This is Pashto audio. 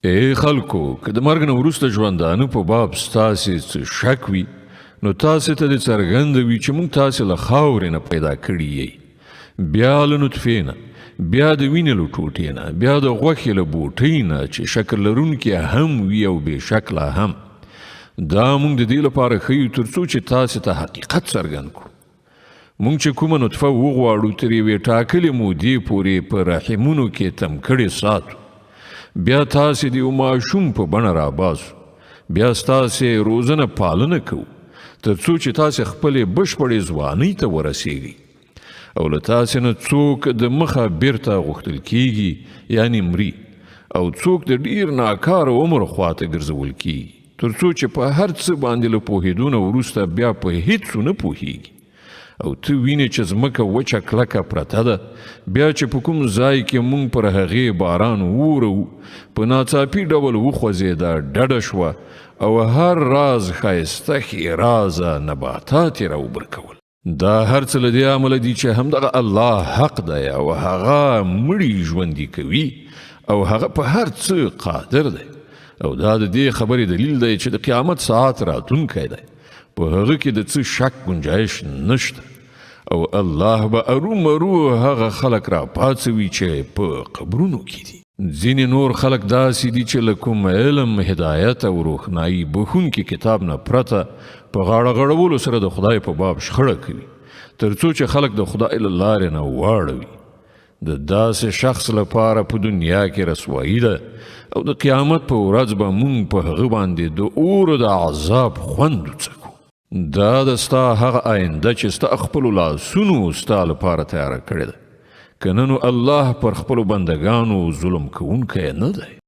ای خلکو که د مرګ نه وروسته ژوندانه په باب ستاسې څه شک وي نو تاسې ته دې څرګنده وي چې موږ تاسې له خاورې نه پیدا کړي یئ، بیا له نطفې نه، بیا د وینې له ټوټې نه، بیا د غوښې له بوټۍ نه چې شکل لرونکي هم وي او بې شکله هم. دا موږ د دې لپاره ښیو تر څو چې تاسې ته حقیقت څرګند کړو. موږ چې کومه نطفه وغواړو تر یوې ټاکلې مودې پورې په رحمونو کې تم کړې ساتو، بیا تاسې د یو ماشوم په بڼه راباسو، بیا ستاسې روزنه پالنه کوو تر څو چې تاسې خپلې بشپړې ځوانۍ ته ورسیږئ او له تاسې نه څوک د مخه بیرته غوښتل کیږي یعنی مري، او څوک د ډیر ناکاره عمر خواته ګرځول کیږي تر څو چې په هر څه باندې له پوهېدو نه وروسته بیا په هیڅ ونه پوهیږي. او ته وینې چې ځمکه وچه کلکه پرته ده، بیا چې په کوم ځای کې موږ پر هغې باران وورو په ناڅاپي ډول وخوځېده، ډډه شوه او هر راز ښایسته ښېرازه نباتات یې راوبرکول. دا هر څه له دې امله دي چې همدغه الله حق دی او هغه مړي ژوندي کوي او هغه په هر څه قادر دی. او دا د دې خبرې دلیل دی چې د قیامت ساعت راتلونکی دی، په هغه کې د څه شک گنجایش نشته، او الله به ارومرو هغه خلک را پاڅوي چې په قبرونو کې دي. ځینې نور خلک داسې دي چې له کوم علم، هدایت او روښنایي بښونکي کتاب نه پرته په غاړه غړولو سره د خدای په باب شخړه کوي تر څو چې خلک د خدای له لارې نه واړوي. د داسې شخص لپاره په دنیا کې رسوایي ده او د قیامت په ورځ به موږ په هغه باندې د اور د عذاب خوند وڅکو. دا د ستا هغه آینده چې ستا خپلو لاسونو ستا لپاره تیاره کړې ده، که نه نو الله پر خپلو بندګانو ظلم کوونکی نه دی.